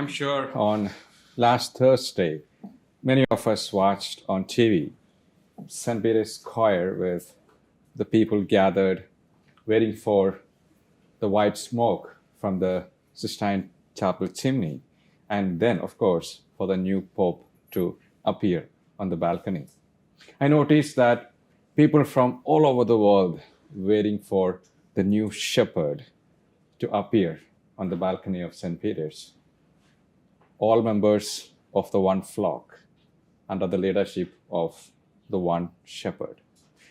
I'm sure on last Thursday, many of us watched on TV St. Peter's choir with the people gathered waiting for the white smoke from the Sistine Chapel chimney, and then, of course, for the new Pope to appear on the balcony. I noticed that people from all over the world waiting for the new shepherd to appear on the balcony of St. Peter's, all members of the one flock under the leadership of the one shepherd.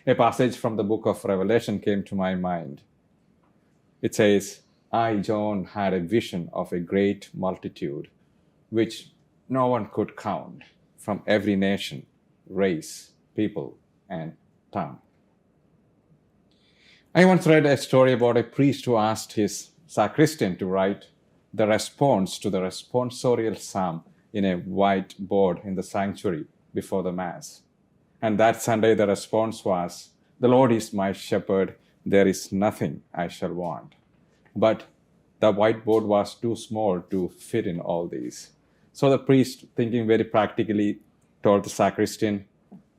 A passage from the book of Revelation came to my mind. It says, I, John, had a vision of a great multitude, which no one could count, from every nation, race, people, and tongue. I once read a story about a priest who asked his sacristan to write the response to the responsorial psalm in a white board in the sanctuary before the Mass. And that Sunday, the response was, The Lord is my shepherd, there is nothing I shall want. But the whiteboard was too small to fit in all these. So the priest, thinking very practically, told the sacristan,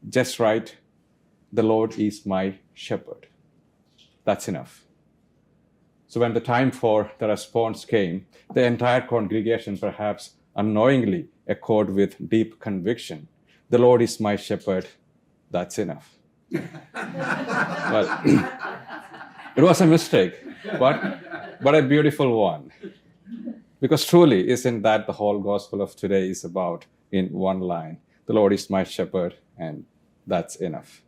just write, The Lord is my shepherd. That's enough. So when the time for the response came, the entire congregation, perhaps unknowingly, echoed with deep conviction, The Lord is my shepherd, that's enough. Well, it was a mistake, but a beautiful one. Because truly, isn't that the whole gospel of today is about in one line? The Lord is my shepherd, and that's enough.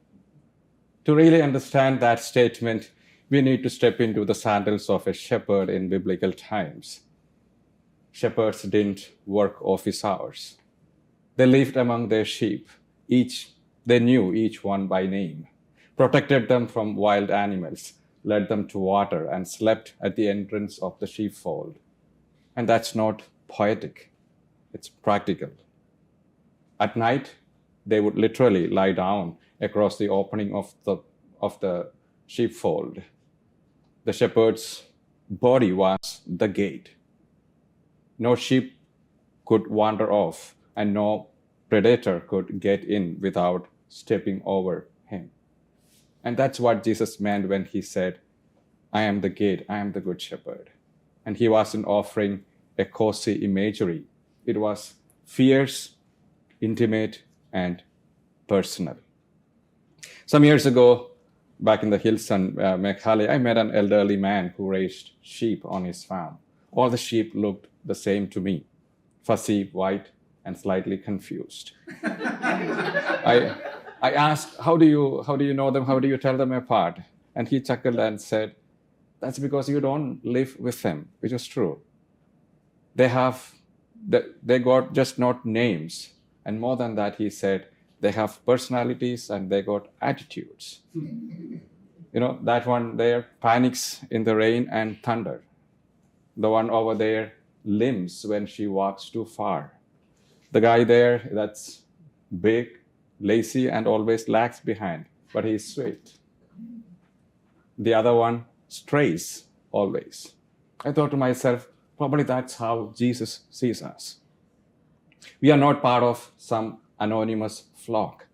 To really understand that statement, we need to step into the sandals of a shepherd in biblical times. Shepherds didn't work office hours. They lived among their sheep. They knew each one by name, protected them from wild animals, led them to water, and slept at the entrance of the sheepfold. And that's not poetic, it's practical. At night, they would literally lie down across the opening of the sheepfold. The shepherd's body was the gate. No sheep could wander off, and no predator could get in without stepping over him. And that's what Jesus meant when he said, I am the gate, I am the good shepherd. And he wasn't offering a cozy imagery. It was fierce, intimate, and personal. Some years ago, back in the hills in Meghalaya, I met an elderly man who raised sheep on his farm. All the sheep looked the same to me, fussy, white, and slightly confused. I asked, how do you know them? How do you tell them apart? And he chuckled and said, that's because you don't live with them, which is true. They got just not names. And more than that, he said, they have personalities and they got attitudes. That one there panics in the rain and thunder. The one over there limps when she walks too far. The guy there that's big, lazy, and always lags behind, but he's sweet. The other one strays always. I thought to myself, probably that's how Jesus sees us. We are not part of some anonymous flock.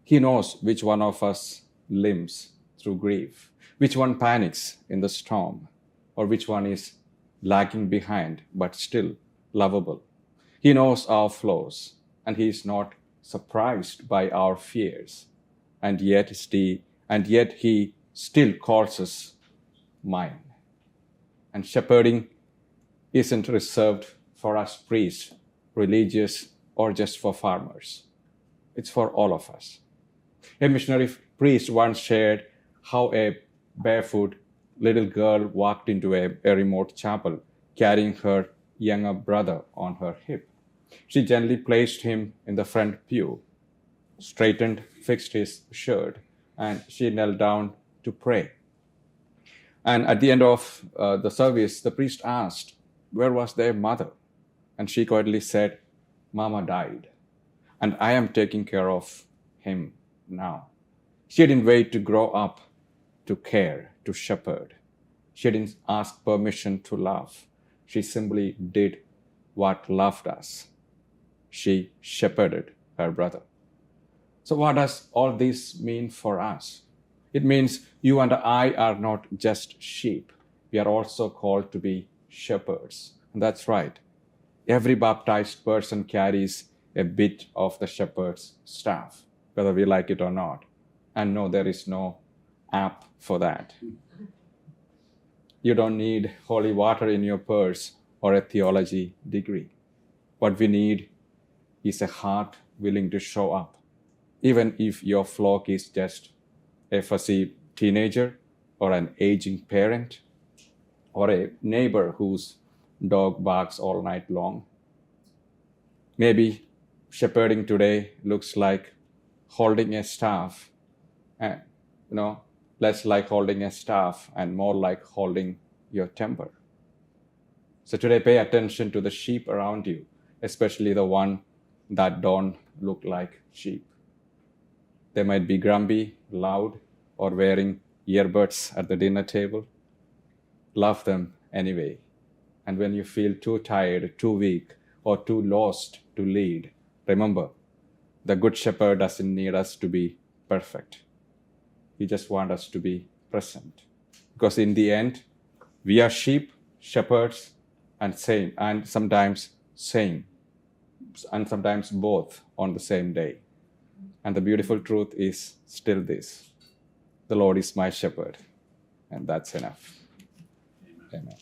He knows which one of us limps through grief, which one panics in the storm, or which one is lagging behind but still lovable. He knows our flaws, and he is not surprised by our fears, and yet he still calls us mine. And shepherding isn't reserved for us priests, religious, or just for farmers. It's for all of us. A missionary priest once shared how a barefoot little girl walked into a remote chapel carrying her younger brother on her hip. She gently placed him in the front pew, straightened, fixed his shirt, and she knelt down to pray. And at the end of the service, the priest asked, where was their mother? And she quietly said, Mama died, and I am taking care of him now. She didn't wait to grow up to care, to shepherd. She didn't ask permission to love. She simply did what loved us. She shepherded her brother. So, what does all this mean for us? It means you and I are not just sheep. We are also called to be shepherds. And that's right. Every baptized person carries a bit of the shepherd's staff, whether we like it or not. And no, there is no app for that. You don't need holy water in your purse or a theology degree. What we need is a heart willing to show up, even if your flock is just a fussy teenager or an aging parent or a neighbor whose dog barks all night long. Maybe shepherding today looks like holding a staff, and less like holding a staff and more like holding your temper. So today, pay attention to the sheep around you, especially the one that don't look like sheep. They might be grumpy, loud, or wearing earbuds at the dinner table. Love them anyway. And when you feel too tired, too weak, or too lost to lead, remember, the Good Shepherd doesn't need us to be perfect. He just wants us to be present. Because in the end, we are sheep, shepherds, and sometimes both on the same day. And the beautiful truth is still this: the Lord is my shepherd, and that's enough. Amen.